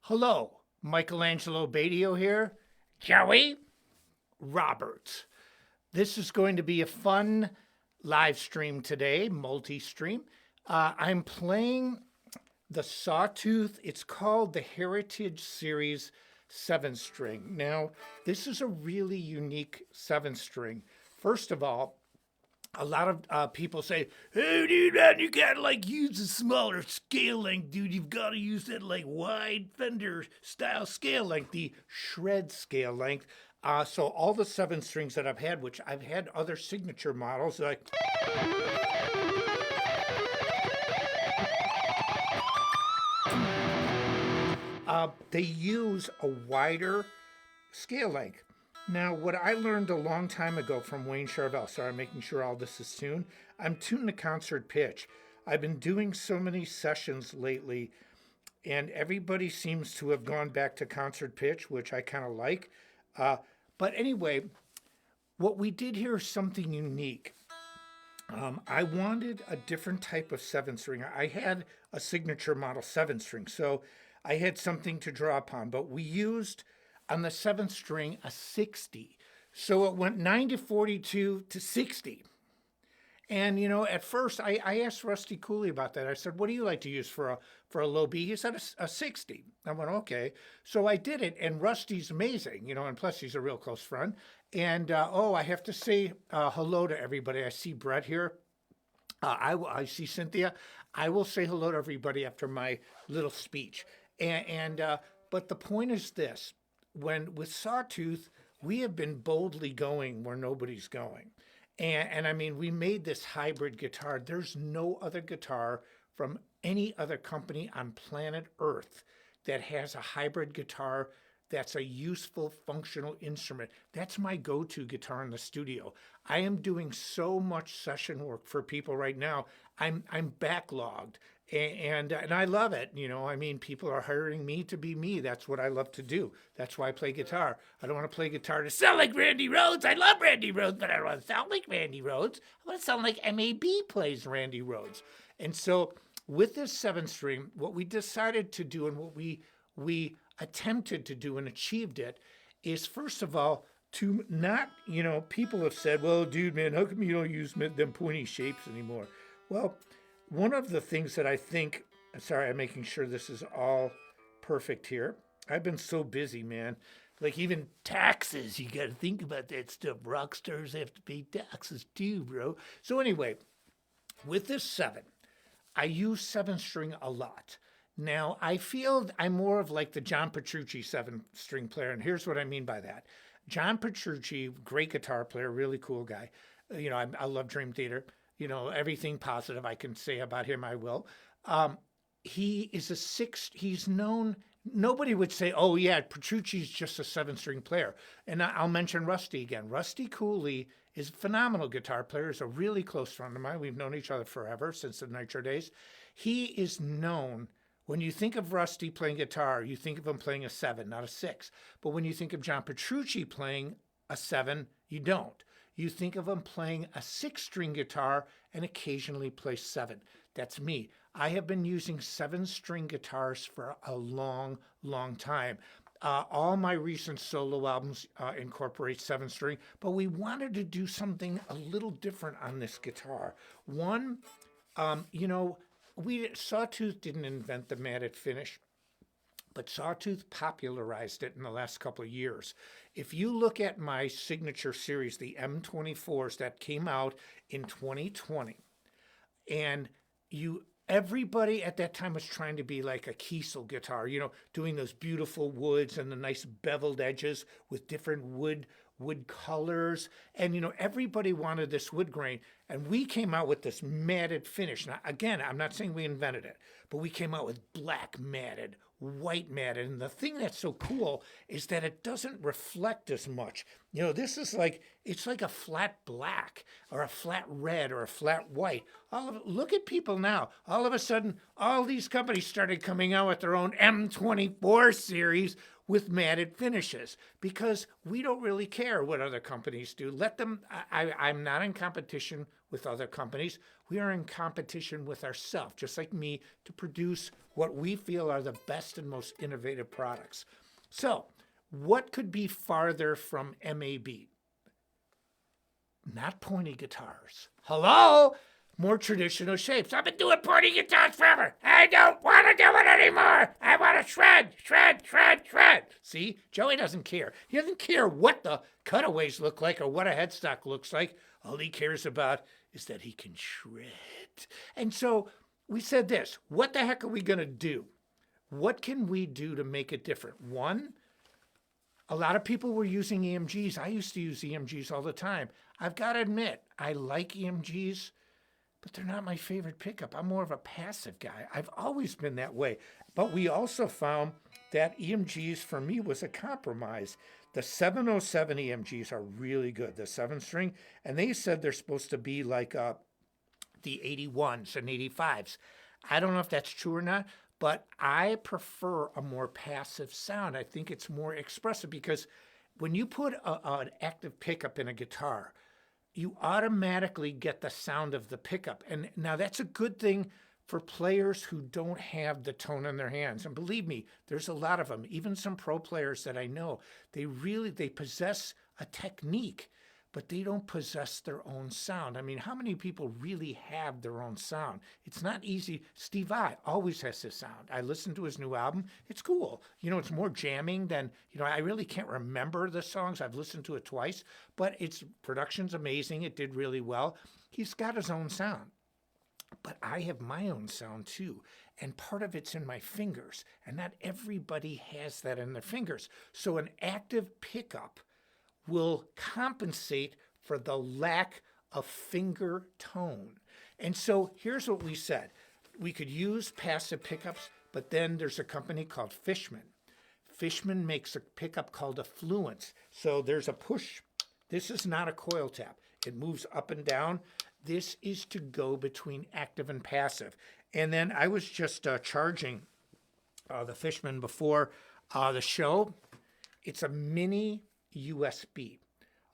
Hello, Michelangelo Badio here. Joey Roberts. This is going to be a fun live stream today, multi stream. I'm playing the Sawtooth. It's called the Heritage Series 7 string. Now, this is a really unique 7 string. First of all, a lot of people say, "Hey, dude, man, you gotta like use a smaller scale length, dude. You've got to use that like wide Fender style scale length, the shred scale length." So all the 7 strings that I've had, which I've had other signature models, like they use a wider scale length. Now, what I learned a long time ago from Wayne Charvel, sorry, I'm making sure all this is tuned. I'm tuned to concert pitch. I've been doing so many sessions lately, and everybody seems to have gone back to concert pitch, which I kind of like. But anyway, what we did here is something unique. I wanted a different type of 7 string. I had a signature model 7 string, so I had something to draw upon, but we used on the 7th string a 60. So it went 9 to 42 to 60. And at first I asked Rusty Cooley about that. I said, "What do you like to use for a low B?" He said a 60. I went, "Okay." So I did it, and Rusty's amazing, and plus he's a real close friend. And I have to say hello to everybody. I see Brett here. I see Cynthia. I will say hello to everybody after my little speech. But the point is this: with Sawtooth, we have been boldly going where nobody's going. And I mean, we made this hybrid guitar. There's no other guitar from any other company on planet Earth that has a hybrid guitar that's a useful, functional instrument. That's my go-to guitar in the studio. I am doing so much session work for people right now. I'm backlogged, and I love it. I mean, people are hiring me to be me. That's what I love to do. That's why I play guitar. I don't want to play guitar to sound like Randy Rhoads. I love Randy Rhoads, but I don't want to sound like Randy Rhoads. I want to sound like MAB plays Randy Rhoads. And so with this 7 string, what we decided to do, and what we attempted to do and achieved it, is first of all to not, people have said, "Well, dude, man, how come you don't use them pointy shapes anymore?" Well, one of the things that I think, sorry, I'm making sure this is all perfect here. I've been so busy, man. Like even taxes, you got to think about that stuff. Rock stars have to pay taxes too, bro. So anyway, with this 7, I use 7 string a lot. Now, I feel I'm more of like the John Petrucci 7 string player, and here's what I mean by that. John Petrucci, great guitar player, really cool guy. I love Dream Theater. Everything positive I can say about him, I will. He is a 6, he's known, nobody would say, "Oh yeah, Petrucci's just a 7 string player." And I'll mention Rusty again. Rusty Cooley is a phenomenal guitar player. He's a really close friend of mine. We've known each other forever, since the Nitro days. He is known, when you think of Rusty playing guitar, you think of him playing a 7, not a 6. But when you think of John Petrucci playing a 7, you don't. You think of him playing a 6 string guitar and occasionally play 7. That's me. I have been using 7 string guitars for a long, long time. All my recent solo albums incorporate 7 string, but we wanted to do something a little different on this guitar. One, Sawtooth didn't invent the matted finish, but Sawtooth popularized it in the last couple of years. If you look at my signature series, the M24s that came out in 2020, and everybody at that time was trying to be like a Kiesel guitar, doing those beautiful woods and the nice beveled edges with different wood colors. And everybody wanted this wood grain, and we came out with this matted finish. Now again, I'm not saying we invented it, but we came out with black matted, white matted. And the thing that's so cool is that it doesn't reflect as much. This is it's like a flat black or a flat red or a flat white. Look at people now. All of a sudden, all these companies started coming out with their own M24 series with matted finishes because we don't really care what other companies do. Let them, I'm not in competition with other companies. We are in competition with ourselves, just like me, to produce what we feel are the best and most innovative products. So, what could be farther from MAB? Not pointy guitars. Hello? More traditional shapes. I've been doing pointy guitars forever. I don't want to do it anymore. I want to shred, shred, shred, shred. See, Joey doesn't care. He doesn't care what the cutaways look like or what a headstock looks like. All he cares about is that he can shred. And so we said this, what the heck are we going to do? What can we do to make it different? One, a lot of people were using EMGs. I used to use EMGs all the time. I've got to admit, I like EMGs, but they're not my favorite pickup. I'm more of a passive guy. I've always been that way. But we also found that EMGs for me was a compromise. The 707 EMGs are really good, the 7-string, and they said they're supposed to be like the 81s and 85s. I don't know if that's true or not, but I prefer a more passive sound. I think it's more expressive because when you put an active pickup in a guitar, you automatically get the sound of the pickup. And now that's a good thing for players who don't have the tone in their hands. And believe me, there's a lot of them, even some pro players that I know, they possess a technique, but they don't possess their own sound. I mean, how many people really have their own sound? It's not easy. Steve Vai always has his sound. I listened to his new album. It's cool. You know, it's more jamming than, I really can't remember the songs. I've listened to it twice, but its production's amazing. It did really well. He's got his own sound. But I have my own sound too. And part of it's in my fingers. And not everybody has that in their fingers. So an active pickup will compensate for the lack of finger tone. And so here's what we said. We could use passive pickups, but then there's a company called Fishman. Fishman makes a pickup called a Fluence. So there's a push. This is not a coil tap. It moves up and down. This is to go between active and passive. And then I was just charging the Fishman before the show. It's a mini USB.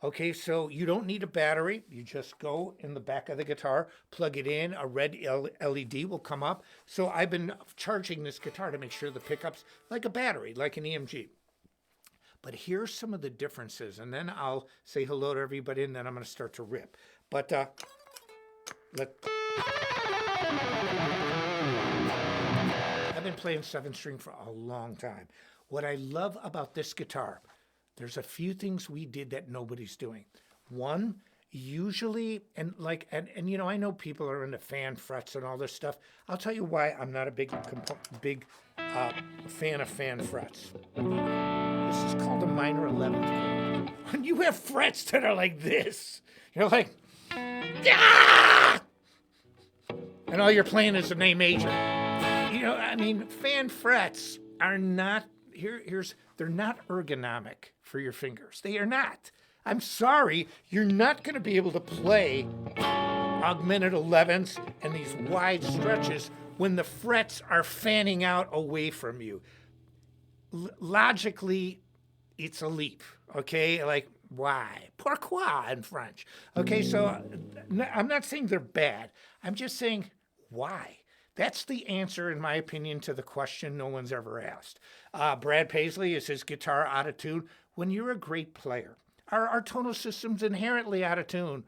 Okay, so you don't need a battery. You just go in the back of the guitar, plug it in, a red LED will come up. So I've been charging this guitar to make sure the pickup's like a battery, like an EMG. But here's some of the differences, and then I'll say hello to everybody, and then I'm going to start to rip. But I've been playing 7-string for a long time. What I love about this guitar, there's a few things we did that nobody's doing. One, usually, and I know people are into fan frets and all this stuff. I'll tell you why I'm not a big fan of fan frets. This is called a minor 11th. When you have frets that are like this, you're like, ah! And all you're playing is an A major. Fan frets are not, they're not ergonomic for your fingers. They are not. I'm sorry, you're not going to be able to play augmented 11s and these wide stretches when the frets are fanning out away from you. Logically, it's a leap, okay? Like, why? Pourquoi in French? Okay, so I'm not saying they're bad. I'm just saying, why? That's the answer, in my opinion, to the question no one's ever asked. Brad Paisley, is his guitar out of tune? When you're a great player, our tonal system's inherently out of tune.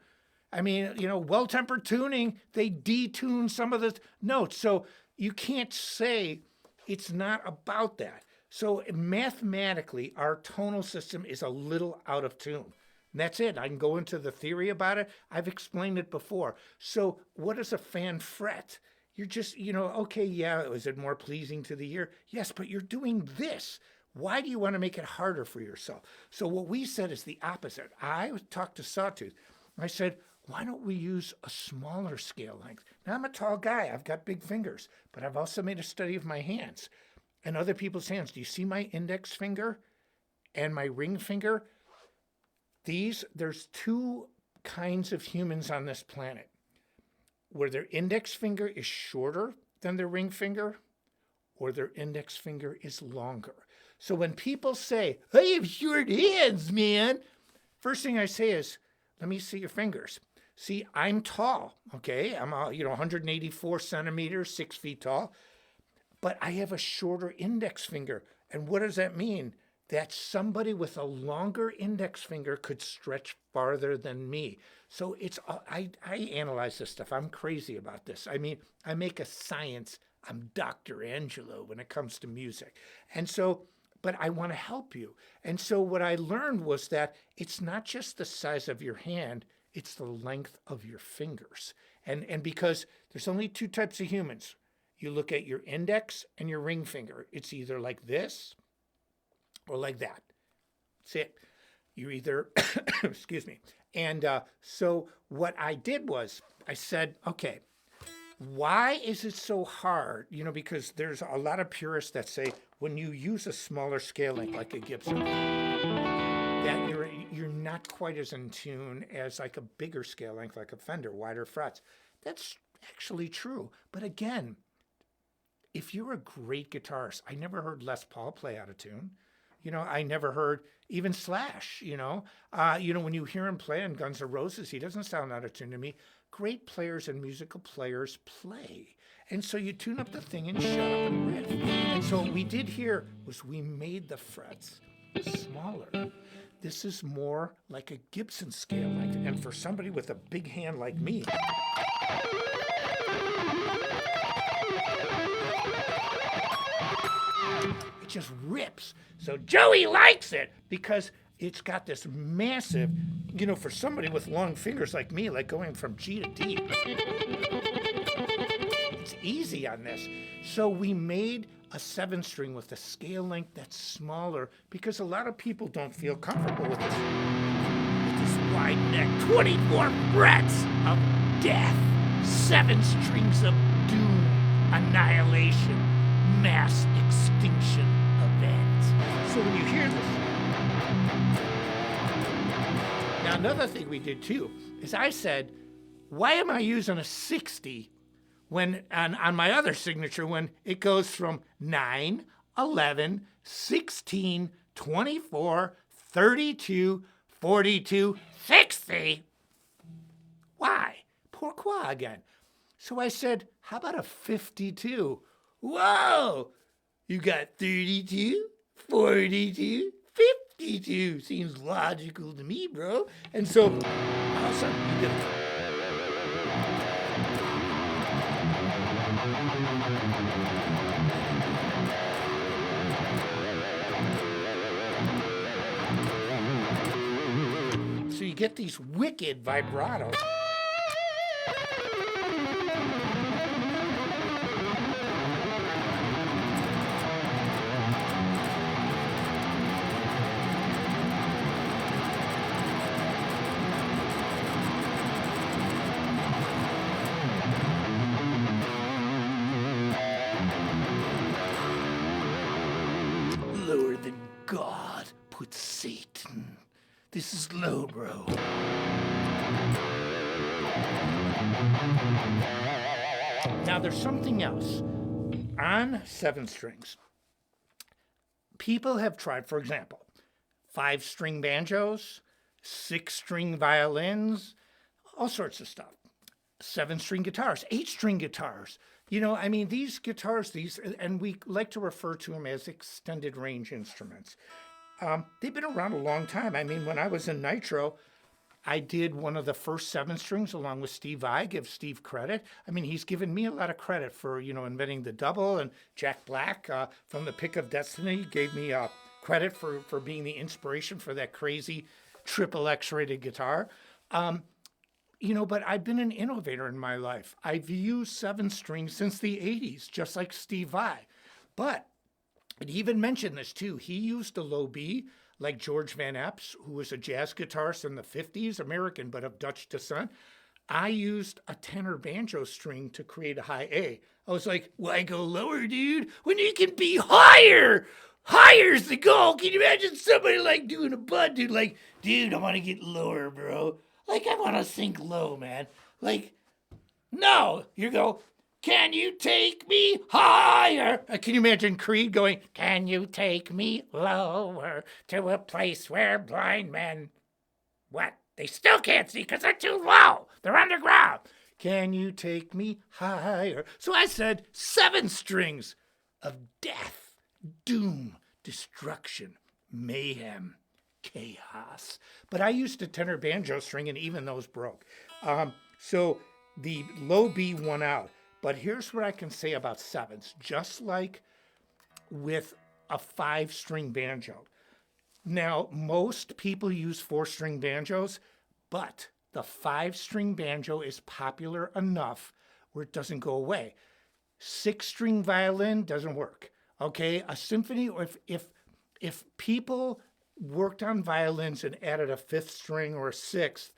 I mean, well-tempered tuning, they detune some of the notes. So you can't say it's not about that. So mathematically, our tonal system is a little out of tune. And that's it. I can go into the theory about it. I've explained it before. So what is a fan fret? You're just, okay, yeah, is it more pleasing to the ear? Yes, but you're doing this. Why do you want to make it harder for yourself? So what we said is the opposite. I talked to Sawtooth. I said, why don't we use a smaller scale length? Now, I'm a tall guy. I've got big fingers, but I've also made a study of my hands and other people's hands. Do you see my index finger and my ring finger? There's two kinds of humans on this planet where their index finger is shorter than their ring finger or their index finger is longer. So when people say, I have short hands, man, first thing I say is, let me see your fingers. See, I'm tall, okay? I'm 184 centimeters, 6 feet tall, but I have a shorter index finger. And what does that mean? That somebody with a longer index finger could stretch farther than me. So I analyze this stuff. I'm crazy about this. I mean, I make a science. I'm Dr. Angelo when it comes to music. And so, but I want to help you. And so what I learned was that it's not just the size of your hand, it's the length of your fingers. And because there's only two types of humans. You look at your index and your ring finger. It's either like this or like that. That's it. You either, excuse me. And so what I did was I said, okay, why is it so hard? Because there's a lot of purists that say when you use a smaller scale length like a Gibson, that you're not quite as in tune as like a bigger scale length like a Fender, wider frets. That's actually true. But again, if you're a great guitarist, I never heard Les Paul play out of tune. I never heard even Slash, when you hear him play on Guns N' Roses, he doesn't sound out of tune to me. Great players and musical players play. And so you tune up the thing and shut up and riff. And so what we did here was we made the frets smaller. This is more like a Gibson scale length. And for somebody with a big hand like me, it just rips. So Joey likes it because it's got this massive, for somebody with long fingers like me, like going from G to D. It's easy on this. So we made a 7-string with a scale length that's smaller because a lot of people don't feel comfortable with this wide neck, 24 frets of death, 7 strings of doom, annihilation, mass extinction event. So when you hear this, now another thing we did too is I said, why am I using a 60 when on my other signature when it goes from 9, 11, 16, 24, 32, 42, 60? Why? Pourquoi again? So I said, how about a 52? Whoa! You got 32, 42, 52. Seems logical to me, bro. And so, all of a sudden, you get it. So you get these wicked vibratos. Lower than God put Satan. This is low, bro. Now there's something else. On 7 strings, people have tried, for example, 5-string banjos, 6-string violins, all sorts of stuff. 7-string guitars, 8-string guitars. These guitars, and we like to refer to them as extended range instruments. They've been around a long time. When I was in Nitro, I did one of the first 7 strings along with Steve Vai. Give Steve credit. He's given me a lot of credit for, inventing the double, and Jack Black from the Pick of Destiny gave me credit for being the inspiration for that crazy triple X-rated guitar. But I've been an innovator in my life. I've used 7 strings since the 80s, just like Steve Vai. But and he even mentioned this too. He used a low B like George Van Epps, who was a jazz guitarist in the 50s, American, but of Dutch descent. I used a tenor banjo string to create a high A. I was like, why go lower, dude, when you can be higher? Higher's the goal. Can you imagine somebody like doing a bud, dude? Like, dude, I want to get lower, bro. Like, I want to sink low, man. Like, no. You go, Can you take me higher? Can you imagine Creed going, can you take me lower to a place where blind men, what? They still can't see because they're too low. They're underground. Can you take me higher? So I said 7 strings of death, doom, destruction, mayhem, chaos. But I used a tenor banjo string, and even those broke. So the low B won out. But here's what I can say about 7s. Just like with a 5-string banjo. Now, most people use 4-string banjos, but the 5-string banjo is popular enough where it doesn't go away. 6-string violin doesn't work. Okay, a symphony, or if people worked on violins and added a 5th string or a 6th,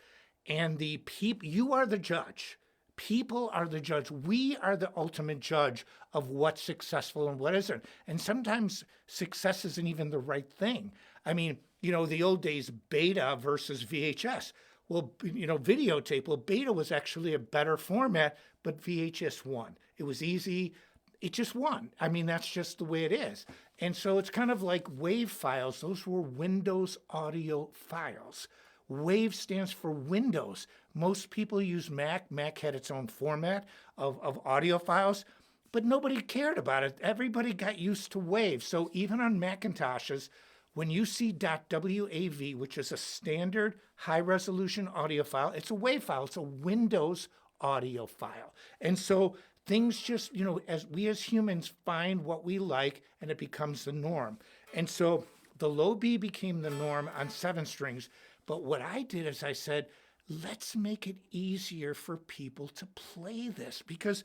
and the people, you are the judge. People are the judge. We are the ultimate judge of what's successful and what isn't. And sometimes success isn't even the right thing. I mean, you know, the old days, beta versus VHS. Well, you know, videotape. Well, beta was actually a better format, but VHS won. It was easy. It just won. I mean, that's just the way it is. And so it's kind of like WAV files. Those were Windows audio files. WAV stands for Windows. Most people use Mac. Mac had its own format of audio files, but nobody cared about it. Everybody got used to WAV. So even on Macintoshes, when you see .wav, which is a standard high-resolution audio file, it's a WAV file. It's a Windows audio file. And so things just, you know, as we as humans find what we like, and it becomes the norm. And so the low B became the norm on 7 strings. But what I did is I said, let's make it easier for people to play this, because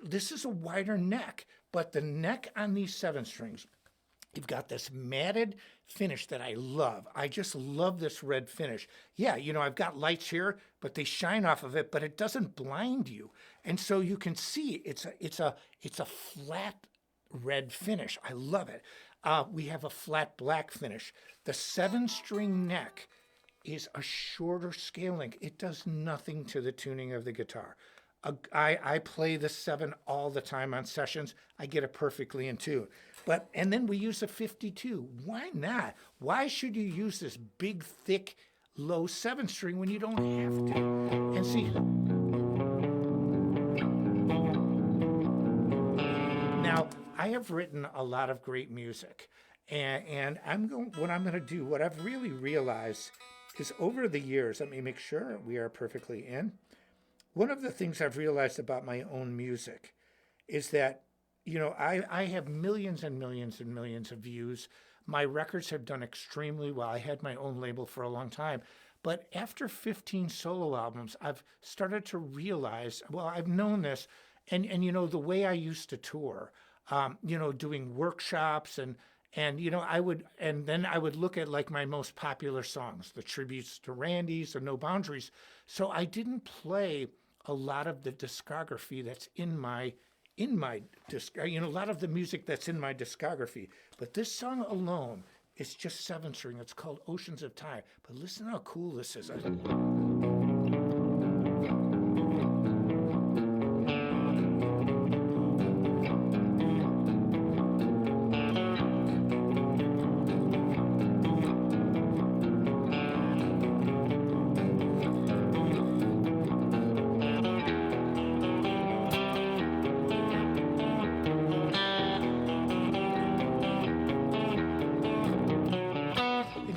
this is a wider neck, but the neck on these 7 strings, you've got this matted finish that I love. I just love this red finish. Yeah, you know, I've got lights here, but they shine off of it, but it doesn't blind you. And so you can see it's a flat red finish. I love it. We have a flat black finish. The 7-string neck is a shorter scale length. It does nothing to the tuning of the guitar. I play the 7 all the time on sessions. I get it perfectly in tune. And then we use a 52. Why not? Why should you use this big, thick, low 7-string when you don't have to? And see, now I have written a lot of great music, and what I'm going to do, what I've really realized is over the years, let me make sure we are perfectly in. One of the things I've realized about my own music is that, you know, I have millions and millions and millions of views. My records have done extremely well. I had my own label for a long time. But after 15 solo albums, I've started to realize, well, I've known this, and you know, the way I used to tour, you know, doing workshops and you know, I would look at like my most popular songs, the tributes to Randy's, the No Boundaries. So I didn't play a lot of the discography that's in my disc, you know, a lot of the music that's in my discography. But this song alone is just 7-string. It's called Oceans of Time. But listen how cool this is.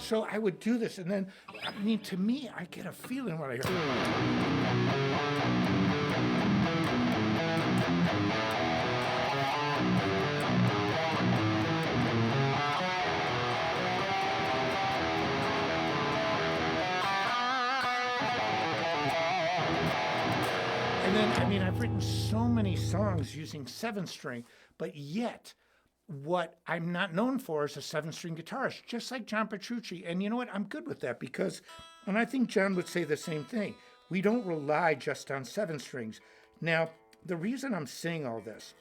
So I would do this, and then, I mean, to me, I get a feeling when I hear. And then, I mean, I've written so many songs using 7-string, but yet, what I'm not known for is a 7-string guitarist, just like John Petrucci. And you know what? I'm good with that because, and I think John would say the same thing, we don't rely just on 7 strings. Now, the reason I'm saying all this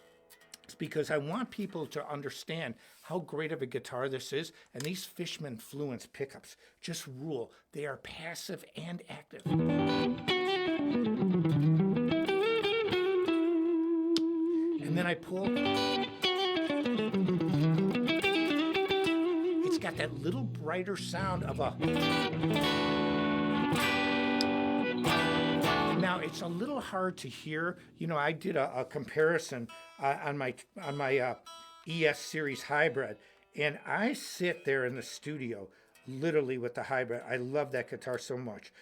is because I want people to understand how great of a guitar this is. And these Fishman Fluence pickups just rule. They are passive and active. I pull, it's got that little brighter sound of a. Now it's a little hard to hear. I did a comparison on my ES series hybrid, and I sit there in the studio literally with the hybrid. I love that guitar so much.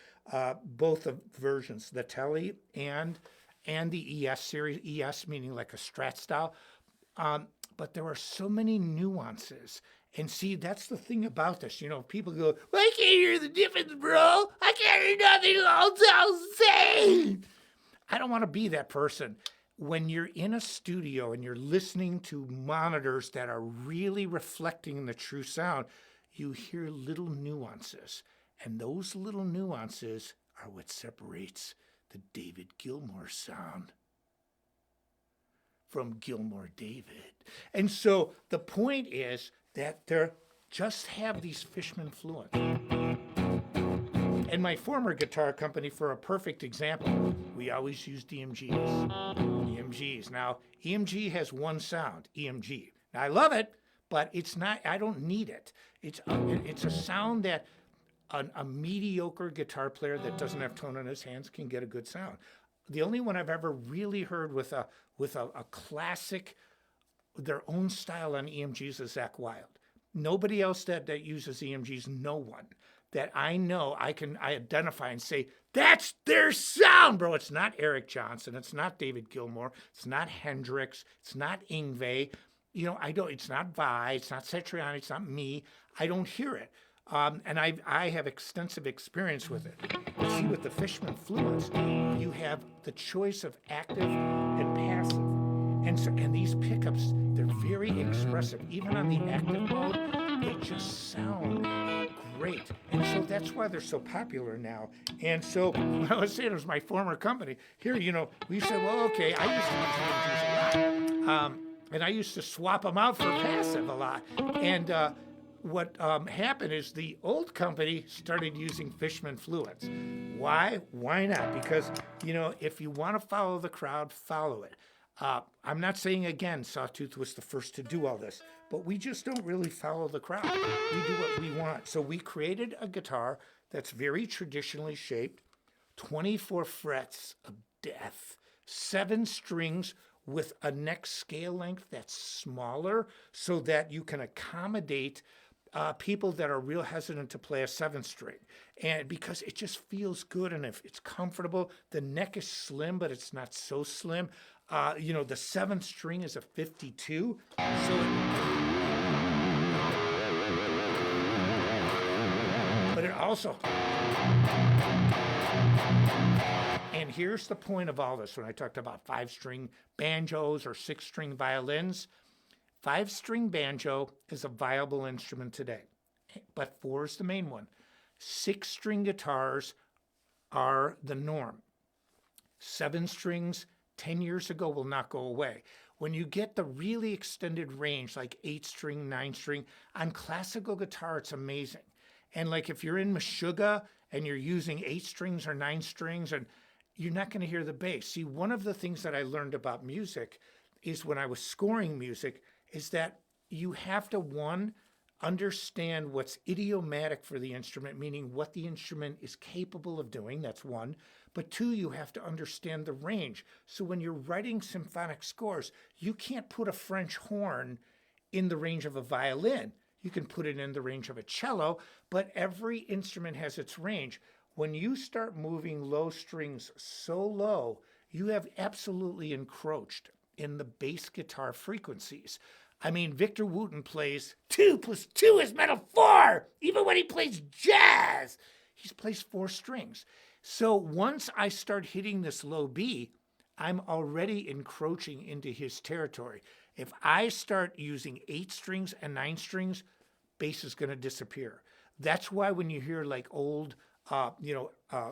Both the versions, the Tele and the ES series, ES meaning like a Strat style. But there are so many nuances. And see, that's the thing about this. People go, well, I can't hear the difference, bro. I can't hear nothing. All sounds the same. I don't want to be that person. When you're in a studio and you're listening to monitors that are really reflecting the true sound, you hear little nuances. And those little nuances are what separates the David Gilmour sound from Gilmour David. And so the point is that they're just have these Fishman fluents. And my former guitar company, for a perfect example, we always used EMGs. EMGs. Now, EMG has one sound, EMG. Now, I love it, but it's not, I don't need it. It's a sound that a mediocre guitar player that doesn't have tone in his hands can get a good sound. The only one I've ever really heard with a classic, their own style on EMGs is Zakk Wylde. Nobody else that uses EMGs, no one that I know I identify and say, that's their sound, bro. It's not Eric Johnson. It's not David Gilmour. It's not Hendrix. It's not Yngwie. It's not Vai. It's not Satriani. It's not me. I don't hear it. And I have extensive experience with it. But see, with the Fishman fluents, you have the choice of active and passive. And these pickups, they're very expressive. Even on the active mode, they just sound great. And so that's why they're so popular now. And so when I was saying it was my former company, here, we said, well, okay, I used to use EMGs a lot. And I used to swap them out for passive a lot. And what happened is the old company started using Fishman fluents. Why? Why not? Because, if you want to follow the crowd, follow it. I'm not saying, again, Sawtooth was the first to do all this, but we just don't really follow the crowd. We do what we want. So we created a guitar that's very traditionally shaped, 24 frets of death, 7 strings with a neck scale length that's smaller so that you can accommodate people that are real hesitant to play a 7th string. And because it just feels good and if it's comfortable, the neck is slim, but it's not so slim. The 7th string is a 52. But it also, and here's the point of all this when I talked about 5-string banjos or 6-string violins. 5-string banjo is a viable instrument today, but 4 is the main one. 6-string guitars are the norm. 7 strings 10 years ago will not go away. When you get the really extended range, like 8-string, 9-string, on classical guitar, it's amazing. And like if you're in Meshuggah and you're using 8 strings or 9 strings, and you're not going to hear the bass. See, one of the things that I learned about music is when I was scoring music is that you have to, one, understand what's idiomatic for the instrument, meaning what the instrument is capable of doing. That's one. But 2, you have to understand the range. So when you're writing symphonic scores, you can't put a French horn in the range of a violin. You can put it in the range of a cello, but every instrument has its range. When you start moving low strings so low, you have absolutely encroached in the bass guitar frequencies. I mean, Victor Wooten plays 2 + 2 is metal 4. Even when he plays jazz, he plays 4 strings. So once I start hitting this low B, I'm already encroaching into his territory. If I start using 8 strings and 9 strings, bass is going to disappear. That's why when you hear like old,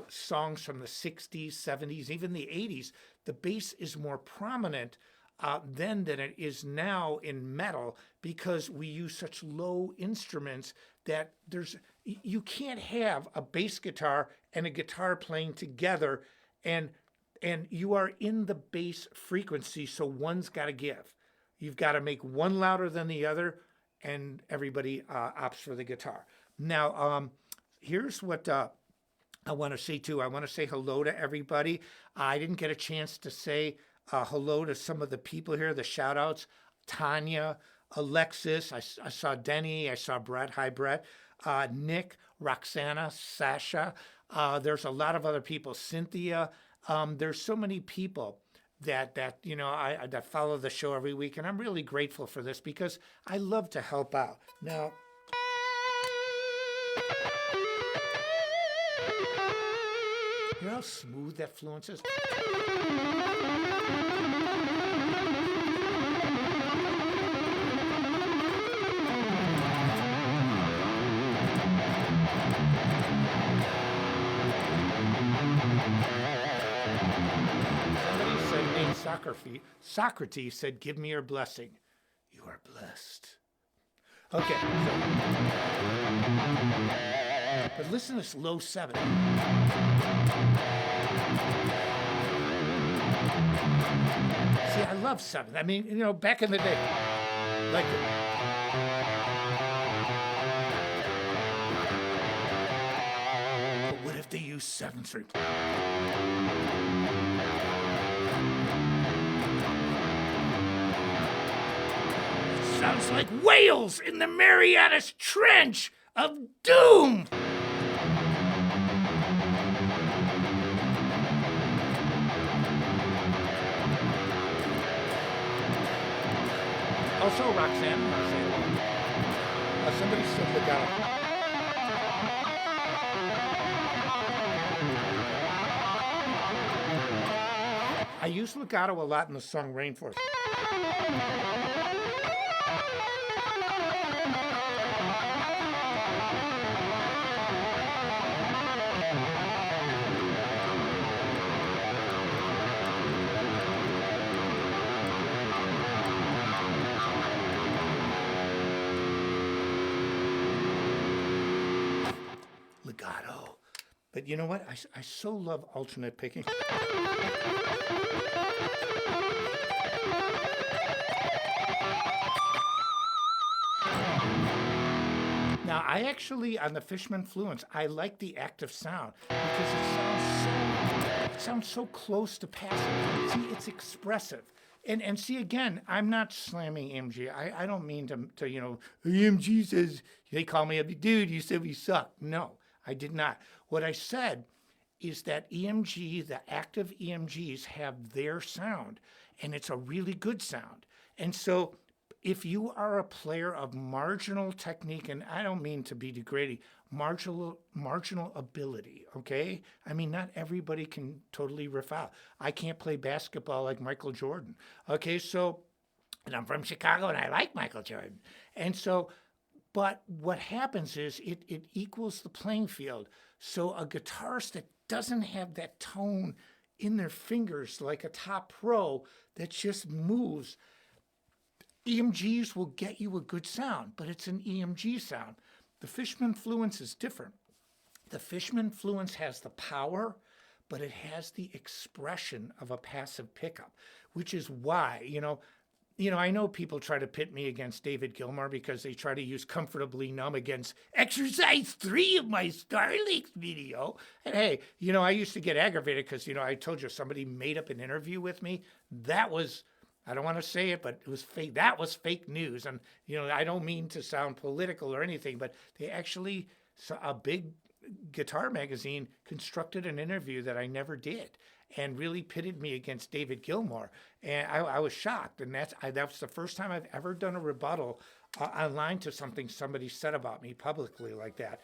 songs from the 60s, 70s, even the 80s, the bass is more prominent then than it is now in metal because we use such low instruments that you can't have a bass guitar and a guitar playing together and and you are in the bass frequency, so one's got to give. You've got to make one louder than the other, and everybody opts for the guitar. Now, here's what I want to say too. I want to say hello to everybody. I didn't get a chance to say hello to some of the people here, the shout outs. Tanya, Alexis, I saw Denny, I saw Brett. Hi, Brett. Nick, Roxana, Sasha. There's a lot of other people. Cynthia. There's so many people that that follow the show every week, and I'm really grateful for this because I love to help out. Now, you know how smooth that fluence is? Somebody said, named Socrates said, give me your blessing. You are blessed. Okay. But listen to this low 7. See, I love 7. I mean, back in the day, like. But what if they use 7/3? It sounds like whales in the Marianas Trench of Doom. Also, Roxanne, somebody said legato. I use legato a lot in the song Rainforest. Legato. But you know what? I so love alternate picking. Now, I actually, on the Fishman Fluence, I like the active sound because it sounds so close to passive. See, it's expressive. And see, again, I'm not slamming EMG. I don't mean to EMG says, they call me a dude, you said we suck. No, I did not. What I said is that EMG, the active EMGs have their sound, and it's a really good sound. And so if you are a player of marginal technique, and I don't mean to be degrading, marginal ability, okay? I mean, not everybody can totally riff out. I can't play basketball like Michael Jordan, okay? So, and I'm from Chicago, and I like Michael Jordan. And so, but what happens is it equals the playing field. So a guitarist that doesn't have that tone in their fingers like a top pro that just moves, EMGs will get you a good sound, but it's an EMG sound. The Fishman Fluence is different. The Fishman Fluence has the power, but it has the expression of a passive pickup, which is why, I know people try to pit me against David Gilmour because they try to use Comfortably Numb against exercise 3 of my Starlinks video. And hey, I used to get aggravated because, I told you somebody made up an interview with me. That was, I don't want to say it, but it was fake. That was fake news. And, I don't mean to sound political or anything, but they actually, a big guitar magazine constructed an interview that I never did and really pitted me against David Gilmour. And I was shocked. And that was the first time I've ever done a rebuttal online to something somebody said about me publicly like that.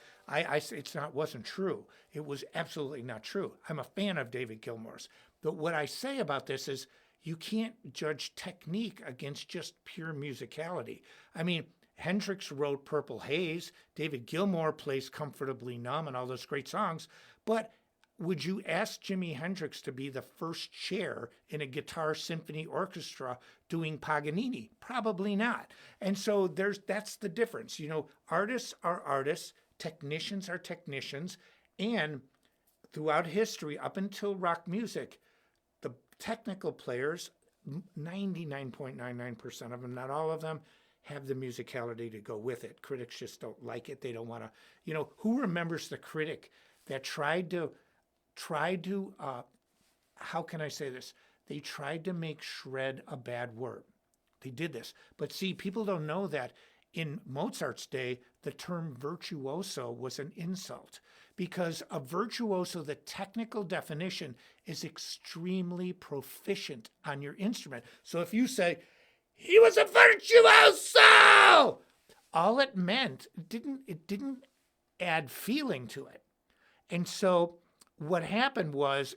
Wasn't true. It was absolutely not true. I'm a fan of David Gilmour's. But what I say about this is you can't judge technique against just pure musicality. I mean, Hendrix wrote Purple Haze. David Gilmour plays Comfortably Numb and all those great songs. But would you ask Jimi Hendrix to be the first chair in a guitar symphony orchestra doing Paganini? Probably not. And so that's the difference. Artists are artists, technicians are technicians, and throughout history, up until rock music, technical players, 99.99% of them, not all of them, have the musicality to go with it. Critics just don't like it. They don't want to, who remembers the critic that tried to, how can I say this? They tried to make shred a bad word. They did this. But see, people don't know that in Mozart's day, the term virtuoso was an insult because a virtuoso, the technical definition, is extremely proficient on your instrument. So if you say, he was a virtuoso, all it meant, it didn't add feeling to it. And so what happened was,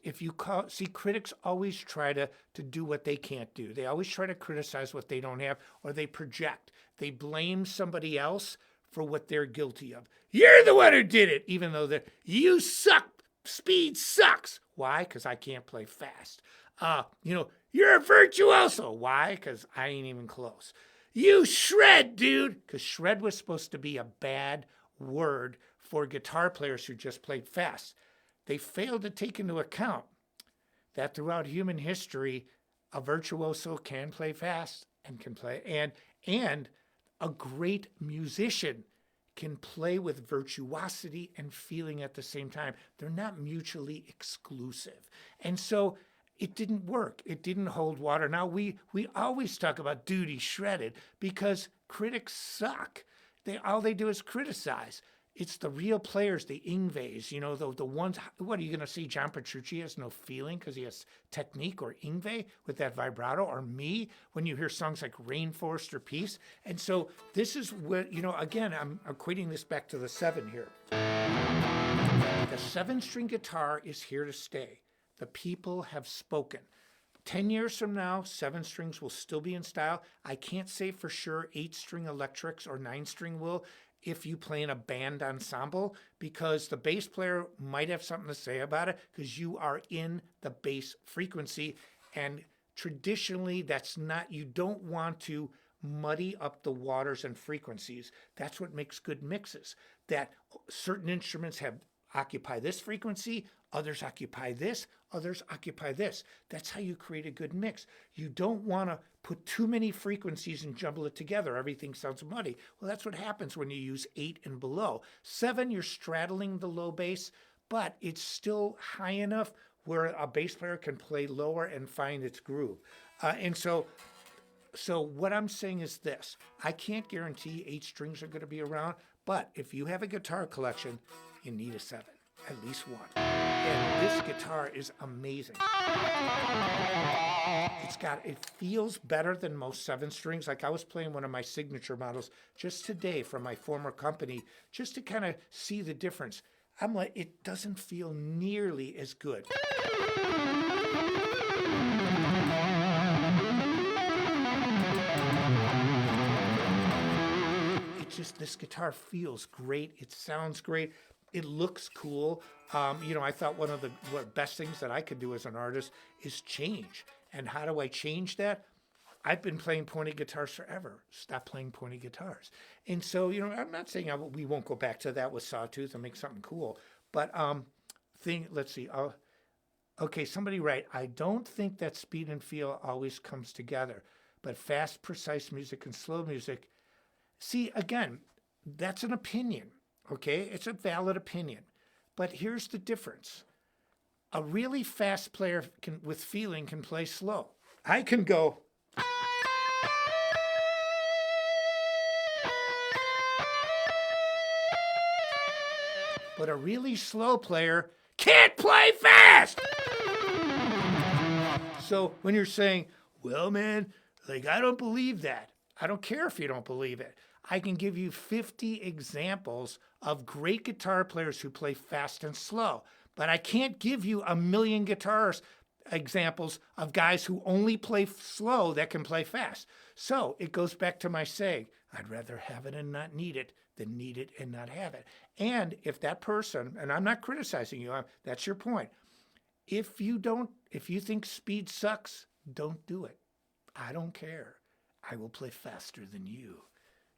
critics always try to do what they can't do. They always try to criticize what they don't have, or they project. They blame somebody else for what they're guilty of. You're the one who did it, even though you suck. Speed sucks. Why? Because I can't play fast. You're a virtuoso. Why? Because I ain't even close. You shred, dude. Because shred was supposed to be a bad word for guitar players who just played fast. They failed to take into account that throughout human history, a virtuoso can play fast and can play, and a great musician can play with virtuosity and feeling at the same time. They're not mutually exclusive. And so it didn't work. It didn't hold water. Now, we always talk about duty shredded because critics suck. All they do is criticize. It's the real players, the Yngwies, the ones, what are you going to see? John Petrucci has no feeling because he has technique, or Yngwie with that vibrato, or me when you hear songs like Rainforest or Peace. And so this is what, again, I'm equating this back to the 7 here. The 7-string guitar is here to stay. The people have spoken. 10 years from now, 7 strings will still be in style. I can't say for sure 8-string electrics or 9-string will, if you play in a band ensemble, because the bass player might have something to say about it because you are in the bass frequency. And traditionally, you don't want to muddy up the waters and frequencies. That's what makes good mixes, that certain instruments occupy this frequency, others occupy this, others occupy this. That's how you create a good mix. You don't want to put too many frequencies and jumble it together. Everything sounds muddy. Well, that's what happens when you use 8 and below. 7, you're straddling the low bass, but it's still high enough where a bass player can play lower and find its groove. And so what I'm saying is this. I can't guarantee 8 strings are going to be around, but if you have a guitar collection, you need a 7. At least one. And this guitar is amazing. It feels better than most 7 strings. Like I was playing one of my signature models just today from my former company, just to kind of see the difference. I'm like, it doesn't feel nearly as good. This guitar feels great. It sounds great. It looks cool. I thought one of the best things that I could do as an artist is change. And how do I change that? I've been playing pointed guitars forever. Stop playing pointed guitars. And so, I'm not saying we won't go back to that with Sawtooth and make something cool. But let's see. Okay, somebody write, I don't think that speed and feel always comes together, but fast, precise music and slow music. See, again, that's an opinion. Okay, it's a valid opinion. But here's the difference. A really fast player with feeling can play slow. I can go. But a really slow player can't play fast. So when you're saying, well, man, I don't believe that. I don't care if you don't believe it. I can give you 50 examples of great guitar players who play fast and slow, but I can't give you a million examples of guys who only play slow that can play fast. So it goes back to my saying, I'd rather have it and not need it than need it and not have it. And if that person, and I'm not criticizing you, that's your point. If you think speed sucks, don't do it. I don't care. I will play faster than you.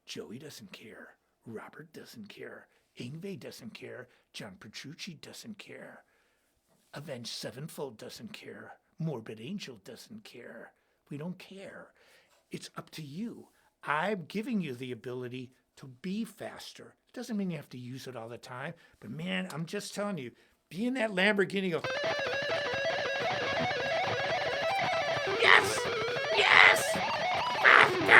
Joey doesn't care. Robert doesn't care. Yngwie doesn't care. John Petrucci doesn't care. Avenged Sevenfold doesn't care. Morbid Angel doesn't care. We don't care. It's up to you. I'm giving you the ability to be faster. It doesn't mean you have to use it all the time, but man, I'm just telling you, be in that Lamborghini, go, yes, yes, faster!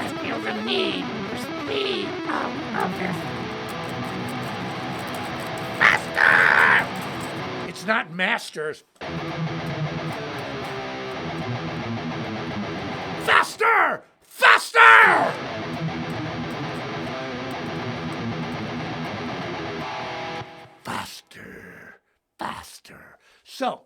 I feel the need for speed. Oh, faster! It's not masters. Faster! Faster! Faster, faster. So,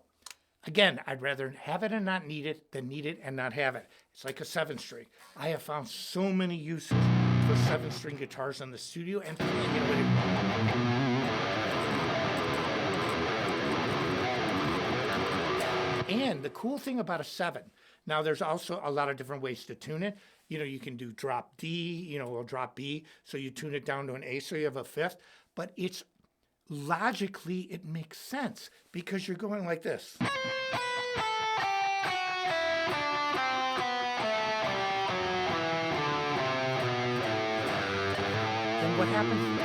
again, I'd rather have it and not need it than need it and not have it. It's like a 7-string. I have found so many uses for 7-string guitars in the studio and And the cool thing about a 7, now there's also a lot of different ways to tune it. You can do drop D, or drop B, so you tune it down to an A, so you have a 5th. But it's logically, it makes sense because you're going like this. And what happens?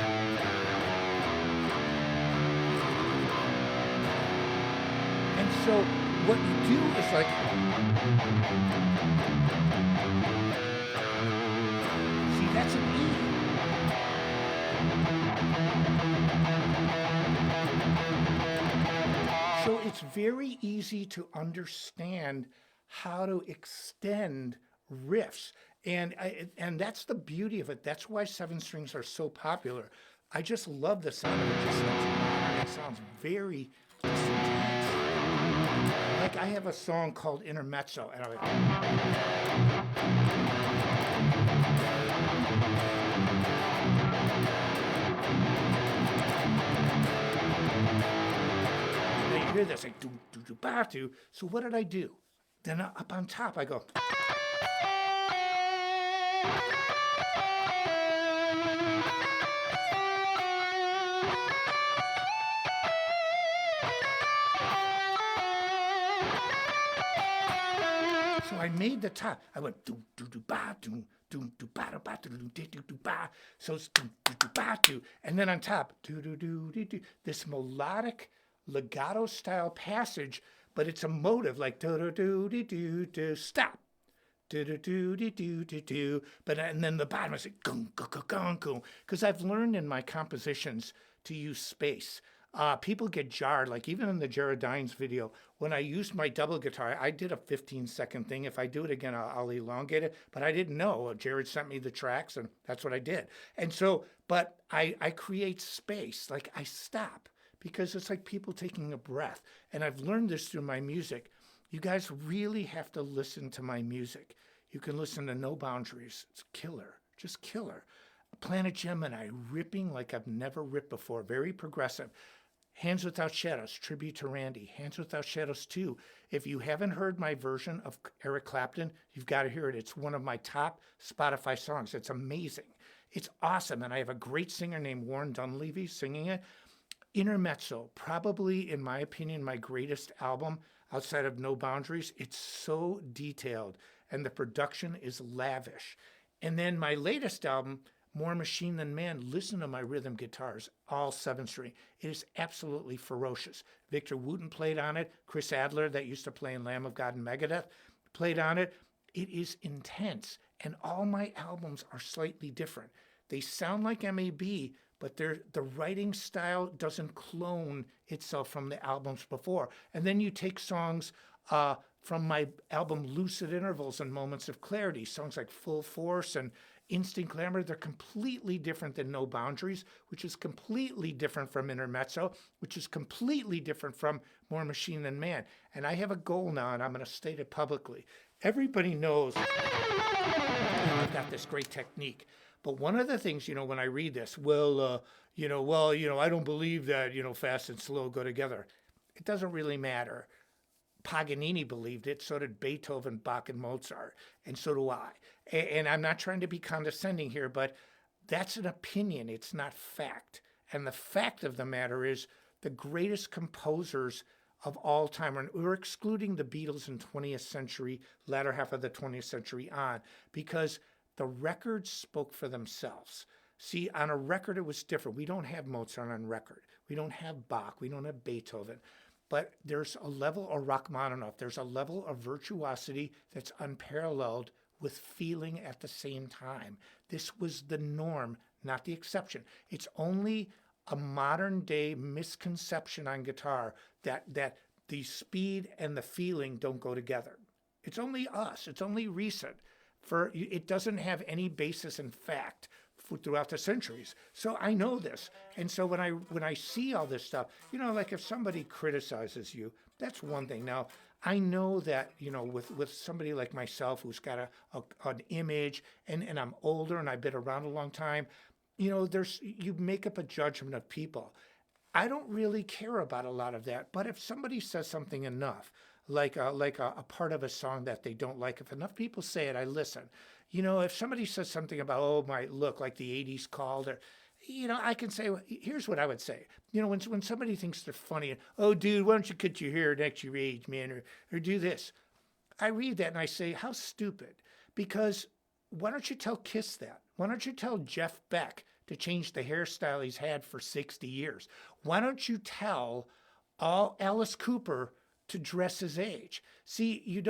And so what you do is like, see, that's an E. So it's very easy to understand how to extend riffs. And that's the beauty of it. That's why 7-strings are so popular. I just love the sound of it. It sounds very intense. Like I have a song called Intermezzo, and I'm like, and you hear this like do do do ba do. So what did I do? Then up on top I go. So I made the top. I went do do do ba do do do ba ba do do do do ba. So it's do do do ba do, and then on top do do do do do. This melodic legato style passage, but it's a motive like do do do do do do stop. Do do do do do do do. But and then the bottom is like gung gung gung gung. Because I've learned in my compositions to use space. People get jarred, like even in the Jared Dines video, when I used my double guitar, I did a 15-second thing. If I do it again, I'll elongate it. But I didn't know. Jared sent me the tracks, and that's what I did. And so, but I create space, like I stop, because it's like people taking a breath. And I've learned this through my music. You guys really have to listen to my music. You can listen to No Boundaries. It's killer, just killer. Planet Gemini, ripping like I've never ripped before, very progressive. Hands Without Shadows, tribute to Randy. Hands Without Shadows 2. If you haven't heard my version of Eric Clapton, you've got to hear it. It's one of my top Spotify songs. It's amazing. It's awesome. And I have a great singer named Warren Dunleavy singing it. Intermezzo, probably, in my opinion, my greatest album outside of No Boundaries. It's so detailed, and the production is lavish. And then my latest album, More Machine Than Man, listen to my rhythm guitars, all 7-string. It is absolutely ferocious. Victor Wooten played on it. Chris Adler, that used to play in Lamb of God and Megadeth, played on it. It is intense, and all my albums are slightly different. They sound like MAB, but the writing style doesn't clone itself from the albums before. And then you take songs from my album Lucid Intervals and Moments of Clarity, songs like Full Force and Instant Glamour. They're completely different than No Boundaries, which is completely different from Intermezzo, which is completely different from More Machine Than Man. And I have a goal now, and I'm going to state it publicly. Everybody knows I've got this great technique. But one of the things, when I read this, I don't believe that, fast and slow go together. It doesn't really matter. Paganini believed it, so did Beethoven, Bach, and Mozart, and so do I. And I'm not trying to be condescending here, but that's an opinion. It's not fact. And the fact of the matter is the greatest composers of all time. And we're excluding the Beatles in 20th century, latter half of the 20th century on, because the records spoke for themselves. See, on a record, it was different. We don't have Mozart on record. We don't have Bach. We don't have Beethoven. But there's a level, or Rachmaninoff, there's a level of virtuosity that's unparalleled with feeling at the same time. This was the norm, not the exception. It's only a modern day misconception on guitar that the speed and the feeling don't go together. It's only us. It's only recent. It doesn't have any basis in fact throughout the centuries. So I know this. And so when I see all this stuff, like if somebody criticizes you, that's one thing. Now, I know that, with somebody like myself who's got an image and I'm older and I've been around a long time, you make up a judgment of people. I don't really care about a lot of that, but if somebody says something enough, like a part of a song that they don't like, if enough people say it, I listen. If somebody says something about, oh, my look, like the 80s called, or, I can say, well, here's what I would say. When somebody thinks they're funny, oh, dude, why don't you cut your hair next to your age, man, or do this? I read that and I say, how stupid. Because why don't you tell Kiss that? Why don't you tell Jeff Beck to change the hairstyle he's had for 60 years? Why don't you tell Alice Cooper to dress his age? See,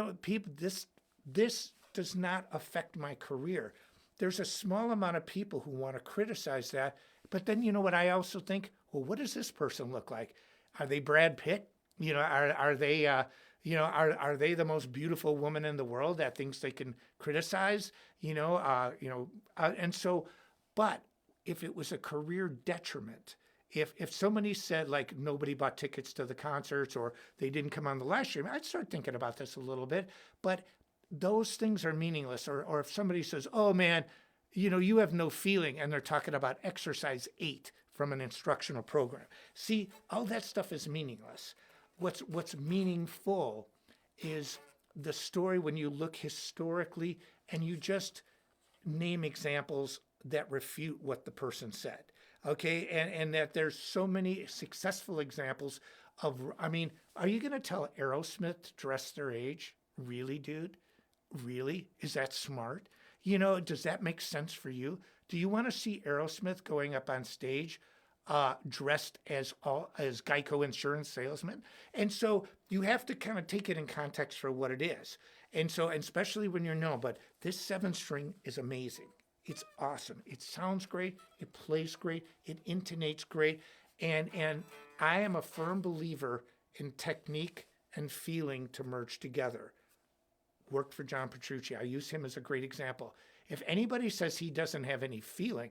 this does not affect my career. There's a small amount of people who want to criticize that. But then, what I also think? Well, what does this person look like? Are they Brad Pitt? Are they, are they the most beautiful woman in the world that thinks they can criticize? And so, but if it was a career detriment, if somebody said like nobody bought tickets to the concerts or they didn't come on the live stream, I'd start thinking about this a little bit. But those things are meaningless. Or if somebody says, oh man, you have no feeling, and they're talking about exercise 8 from an instructional program. See, all that stuff is meaningless. What's meaningful is the story when you look historically and you just name examples that refute what the person said. Okay, and that there's so many successful examples of, are you going to tell Aerosmith to dress their age? Really, dude? Really? Is that smart? Does that make sense for you? Do you want to see Aerosmith going up on stage dressed as Geico insurance salesman? And so you have to kind of take it in context for what it is. And so, and especially when but this 7-string is amazing. It's awesome. It sounds great. It plays great. It intonates great. And I am a firm believer in technique and feeling to merge together. Worked for John Petrucci. I use him as a great example. If anybody says he doesn't have any feeling,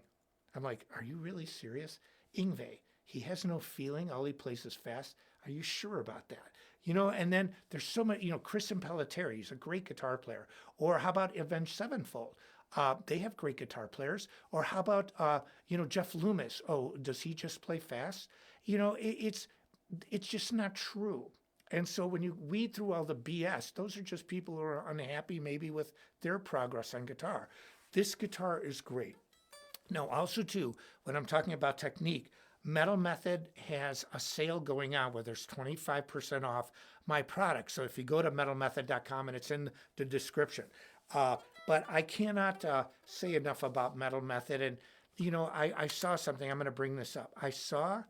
I'm like, are you really serious? Yngwie, he has no feeling. All he plays is fast. Are you sure about that? And then there's so many, Chris Impellitteri, he's a great guitar player. Or how about Avenged Sevenfold? They have great guitar players. Or how about, Jeff Loomis? Oh, does he just play fast? It's just not true. And so when you weed through all the BS, those are just people who are unhappy maybe with their progress on guitar. This guitar is great. Now, also too, when I'm talking about technique, Metal Method has a sale going on where there's 25% off my product. So if you go to metalmethod.com, and it's in the description. But I cannot say enough about Metal Method. And, I saw something. I'm going to bring this up. I saw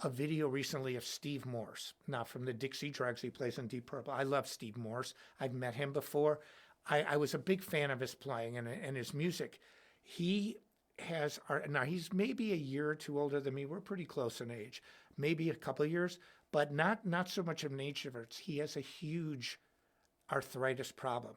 a video recently of Steve Morse, now from the Dixie Dregs. He plays in Deep Purple. I love Steve Morse. I've met him before. I was a big fan of his playing and his music. He has, now he's maybe a year or two older than me. We're pretty close in age, maybe a couple of years, but not so much of an age difference. He has a huge arthritis problem.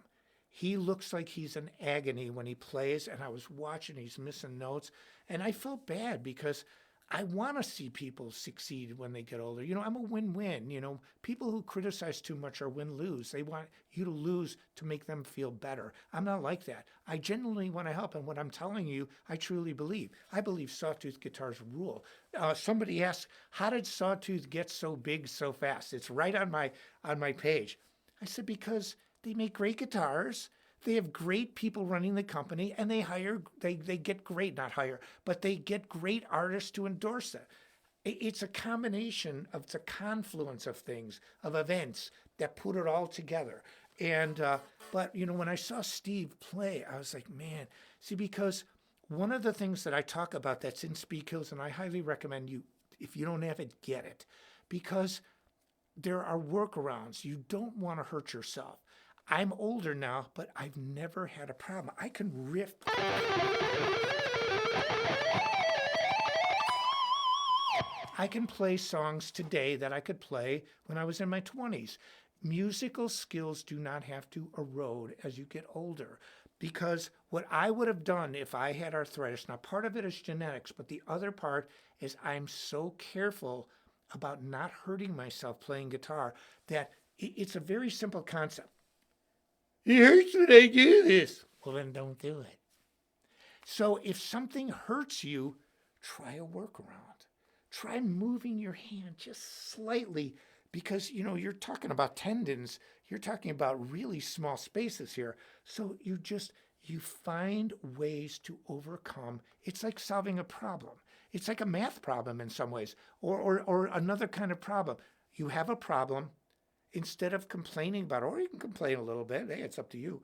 He looks like he's in agony when he plays, and I was watching, he's missing notes, and I felt bad because I want to see people succeed when they get older. I'm a win-win. People who criticize too much are win-lose. They want you to lose to make them feel better. I'm not like that. I genuinely want to help, and what I'm telling you, I truly believe. I believe Sawtooth guitars rule. Somebody asked, how did Sawtooth get so big so fast? It's right on my page. I said, because they make great guitars. They have great people running the company, and they get great, not hire, but they get great artists to endorse it. It's a combination of, it's a confluence of things, of events that put it all together. And, but, when I saw Steve play, I was like, man, see, because one of the things that I talk about that's in Speed Kills, and I highly recommend you, if you don't have it, get it, because there are workarounds. You don't want to hurt yourself. I'm older now, but I've never had a problem. I can riff. I can play songs today that I could play when I was in my 20s. Musical skills do not have to erode as you get older, because what I would have done if I had arthritis, now part of it is genetics, but the other part is I'm so careful about not hurting myself playing guitar that it's a very simple concept. It hurts when I do this. Well, then don't do it. So if something hurts you, try a workaround. Try moving your hand just slightly, because you're talking about tendons, you're talking about really small spaces here. So you find ways to overcome. It's like solving a problem. It's like a math problem in some ways, or another kind of problem. You have a problem, instead of complaining about it, or you can complain a little bit, hey, it's up to you.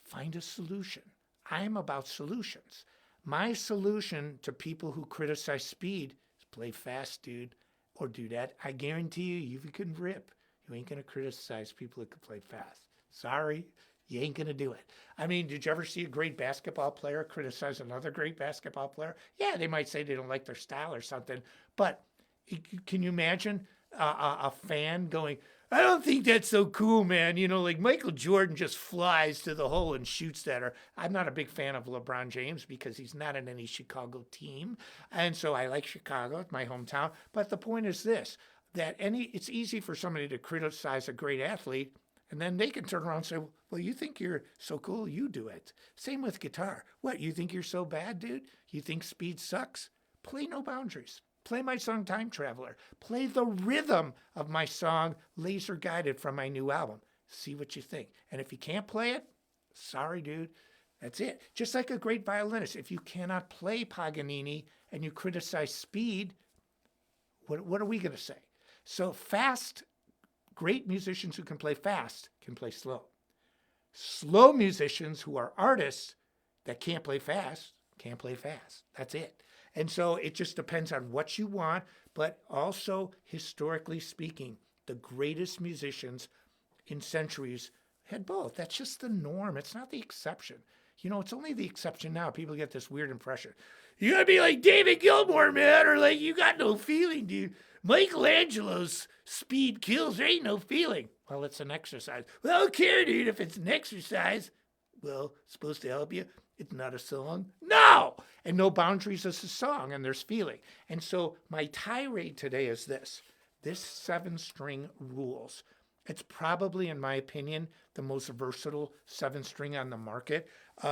Find a solution. I'm about solutions. My solution to people who criticize speed is play fast, dude, or do that. I guarantee you can rip. You ain't gonna criticize people that can play fast. Sorry, you ain't gonna do it. I mean, did you ever see a great basketball player criticize another great basketball player? Yeah, they might say they don't like their style or something, but can you imagine a fan going, I don't think that's so cool, man. Like Michael Jordan just flies to the hole and shoots that. Or I'm not a big fan of LeBron James because he's not in any Chicago team. And so I like Chicago, it's my hometown. But the point is this, that it's easy for somebody to criticize a great athlete, and then they can turn around and say, well, you think you're so cool, you do it. Same with guitar. What, you think you're so bad, dude? You think speed sucks? Play No Boundaries. Play my song Time Traveler. Play the rhythm of my song Laser Guided from my new album. See what you think. And if you can't play it, sorry, dude. That's it. Just like a great violinist. If you cannot play Paganini and you criticize speed, what are we going to say? So fast, great musicians who can play fast can play slow. Slow musicians who are artists that can't play fast can't play fast. That's it. And so it just depends on what you want, but also historically speaking, the greatest musicians in centuries had both. That's just the norm. It's not the exception. It's only the exception now. People get this weird impression. You gotta be like David Gilmour, man, or like you got no feeling, dude. Michelangelo's speed kills. There ain't no feeling. Well, it's an exercise. Well, I don't care, dude, if it's an exercise. Well, it's supposed to help you. It's not a song. No! And No Boundaries is a song, and there's feeling. And so my tirade today is this. This 7-string rules. It's probably, in my opinion, the most versatile 7-string on the market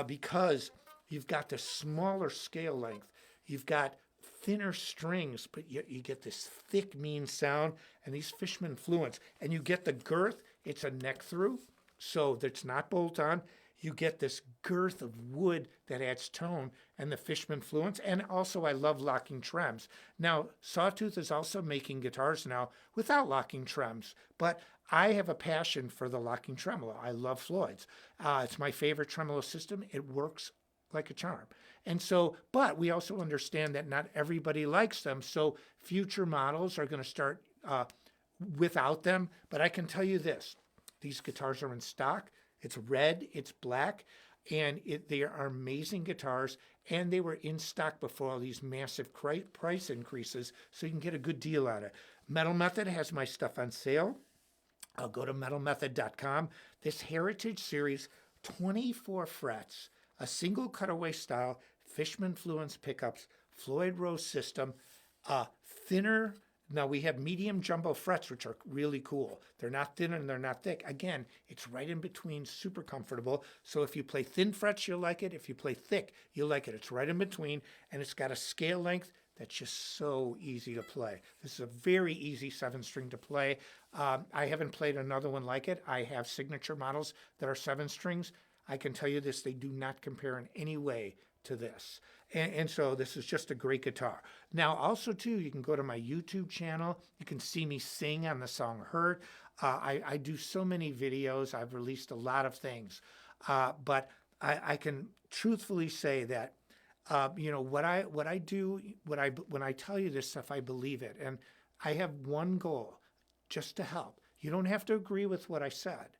because you've got the smaller scale length. You've got thinner strings, but you get this thick, mean sound and these Fishman Fluence. And you get the girth. It's a neck through, so that's not bolt on. You get this girth of wood that adds tone and the Fishman Fluence. And also I love locking trems. Now, Sawtooth is also making guitars now without locking trems, but I have a passion for the locking tremolo. I love Floyd's. It's my favorite tremolo system. It works like a charm. And so, but we also understand that not everybody likes them. So future models are going to start without them. But I can tell you this, these guitars are in stock. It's red, it's black, and they are amazing guitars, and they were in stock before all these massive price increases, so you can get a good deal on it. Metal Method has my stuff on sale. I'll go to metalmethod.com. This Heritage Series, 24 frets, a single cutaway style, Fishman Fluence pickups, Floyd Rose system, thinner. Now we have medium jumbo frets, which are really cool. They're not thin and they're not thick. Again, it's right in between, super comfortable. So if you play thin frets, you'll like it. If you play thick, you'll like it. It's right in between, and it's got a scale length that's just so easy to play. This is a very easy 7-string to play. I haven't played another one like it. I have signature models that are 7 strings. I can tell you this, they do not compare in any way to this. And so this is just a great guitar. Now, also too, you can go to my YouTube channel. You can see me sing on the song "Hurt." I do so many videos. I've released a lot of things, but I can truthfully say that what I do, when I tell you this stuff, I believe it, and I have one goal, just to help. You don't have to agree with what I said.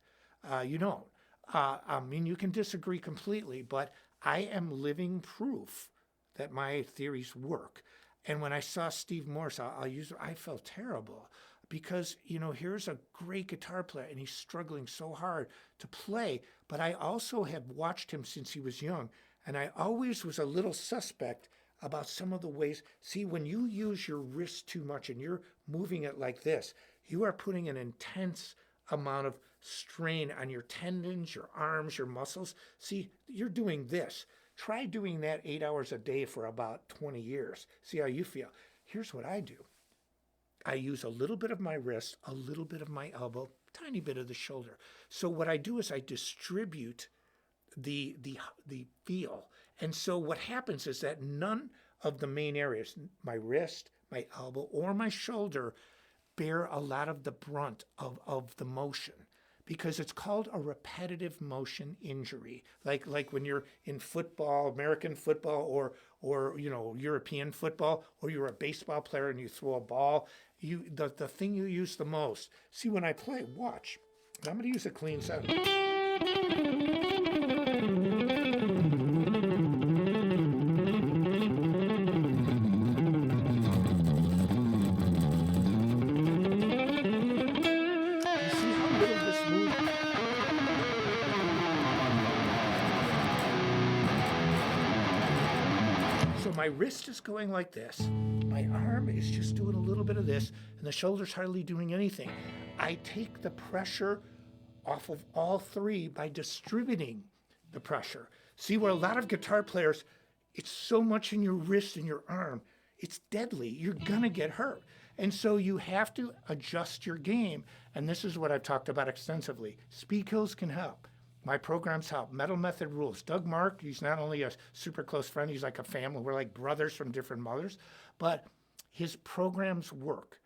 You don't. I mean, you can disagree completely, but I am living proof that my theories work. And when I saw Steve Morse, I felt terrible because, here's a great guitar player and he's struggling so hard to play. But I also have watched him since he was young. And I always was a little suspect about some of the ways. See, when you use your wrist too much and you're moving it like this, you are putting an intense amount of strain on your tendons, your arms, your muscles. See, you're doing this. Try doing that 8 hours a day for about 20 years. See how you feel. Here's what I do. I use a little bit of my wrist, a little bit of my elbow, tiny bit of the shoulder. So what I do is I distribute the feel. And so what happens is that none of the main areas, my wrist, my elbow, or my shoulder, bear a lot of the brunt of the motion, because it's called a repetitive motion injury. Like when you're in football, American football, or European football, or you're a baseball player and you throw a ball, the thing you use the most. See, when I play, watch. I'm going to use a clean sound. So my wrist is going like this. My arm is just doing a little bit of this, and the shoulder's hardly doing anything. I take the pressure off of all three by distributing the pressure. See, where a lot of guitar players, it's so much in your wrist and your arm, it's deadly. You're gonna get hurt. And so you have to adjust your game. And this is what I've talked about extensively. Speed Kills can help. My programs help. Metal Method rules. Doug Mark, he's not only a super close friend, he's like a family. We're like brothers from different mothers. But his programs work.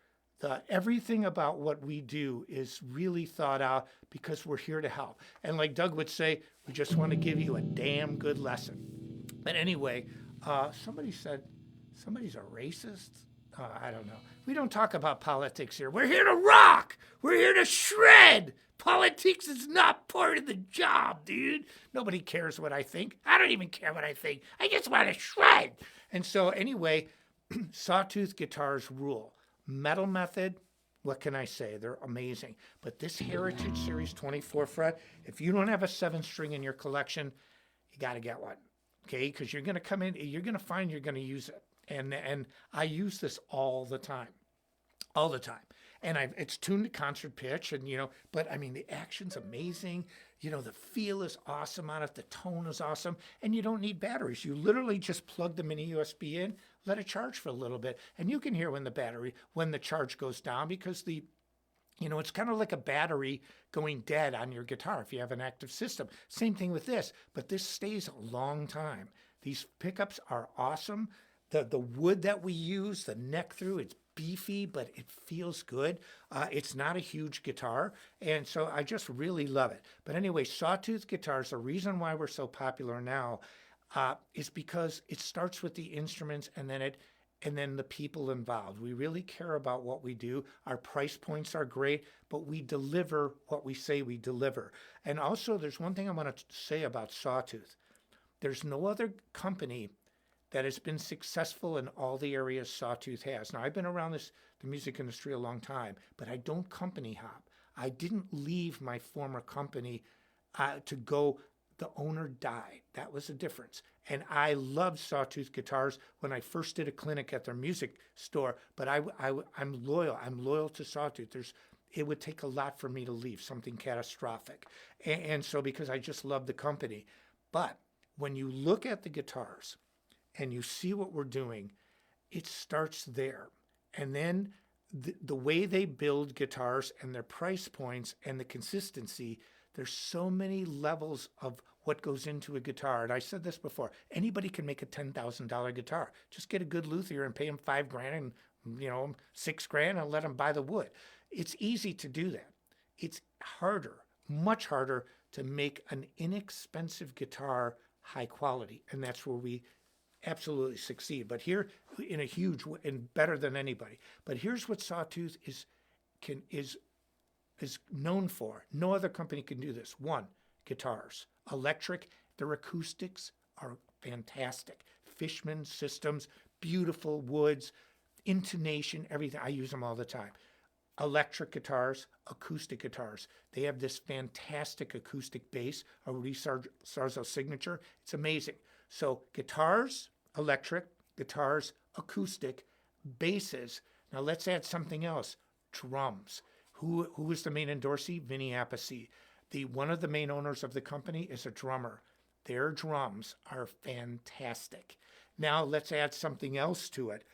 Everything about what we do is really thought out because we're here to help. And like Doug would say, we just want to give you a damn good lesson. But anyway, somebody said somebody's a racist. I don't know. We don't talk about politics here. We're here to rock. We're here to shred. Politics is not part of the job, dude. Nobody cares what I think. I don't even care what I think. I just want to shred. And so anyway, Sawtooth guitars rule. Metal Method, what can I say? They're amazing. But this Heritage Series 24 fret, if you don't have a 7-string in your collection, you got to get one. Okay? Because you're going to come in, you're going to find you're going to use it. And I use this all the time. All the time. And it's tuned to concert pitch, and but I mean, the action's amazing. The feel is awesome on it. The tone is awesome. And you don't need batteries. You literally just plug the mini USB in, let it charge for a little bit. And you can hear when the charge goes down, because it's kind of like a battery going dead on your guitar if you have an active system. Same thing with this, but this stays a long time. These pickups are awesome. The wood that we use, the neck through, it's beefy, but it feels good. It's not a huge guitar, and so I just really love it. But anyway, Sawtooth guitars, the reason why we're so popular now is because it starts with the instruments and then the people involved. We really care about what we do. Our price points are great, but we deliver what we say we deliver. And also, there's one thing I want to say about Sawtooth. There's no other company that has been successful in all the areas Sawtooth has. Now, I've been around the music industry a long time, but I don't company hop. I didn't leave my former company to go. The owner died. That was the difference. And I loved Sawtooth guitars when I first did a clinic at their music store, but I'm loyal. I'm loyal to Sawtooth. It would take a lot for me to leave, something catastrophic. And so, because I just love the company. But when you look at the guitars, and you see what we're doing, it starts there. And then the way they build guitars and their price points and the consistency, There's so many levels of what goes into a guitar. And I said this before, anybody can make a $10,000 guitar. Just get a good luthier and pay him $5,000 and, $6,000 and let him buy the wood. It's easy to do that. It's harder, much harder to make an inexpensive guitar high quality. And that's where we absolutely succeed. But here, in a huge and better than anybody. But here's what Sawtooth is known for. No other company can do this. One, guitars, electric. Their acoustics are fantastic. Fishman systems, beautiful woods, intonation, everything. I use them all the time. Electric guitars, acoustic guitars. They have this fantastic acoustic bass, a Rudy Sarzo signature. It's amazing. So guitars, electric, guitars, acoustic, basses. Now let's add something else. Drums. Who is the main endorsee? Vinny Appice. One of the main owners of the company is a drummer. Their drums are fantastic. Now let's add something else to it.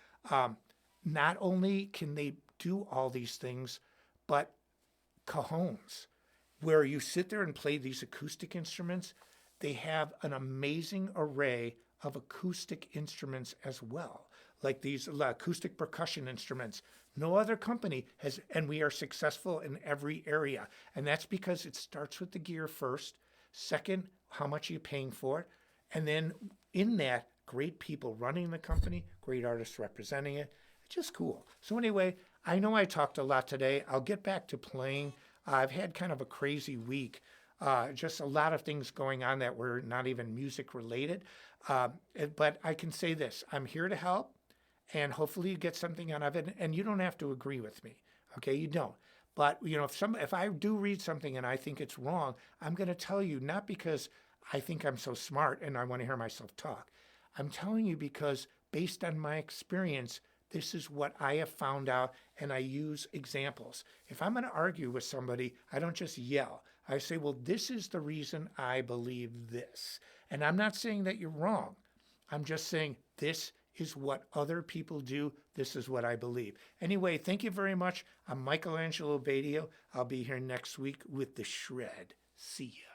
Not only can they do all these things, but cajones, where you sit there and play these acoustic instruments, they have an amazing array of acoustic instruments as well, like these acoustic percussion instruments. No other company has, and we are successful in every area. And that's because it starts with the gear first. Second, how much are you paying for it? And then in that, great people running the company, great artists representing it. It's just cool. So anyway, I know I talked a lot today. I'll get back to playing. I've had kind of a crazy week. Just a lot of things going on that were not even music related. But I can say this, I'm here to help, and hopefully you get something out of it. And you don't have to agree with me. Okay, you don't. But if I do read something and I think it's wrong, I'm going to tell you, not because I think I'm so smart and I want to hear myself talk. I'm telling you because based on my experience, this is what I have found out, and I use examples. If I'm going to argue with somebody, I don't just yell. I say, well, this is the reason I believe this. And I'm not saying that you're wrong. I'm just saying this is what other people do. This is what I believe. Anyway, thank you very much. I'm Michelangelo Badio. I'll be here next week with The Shred. See ya.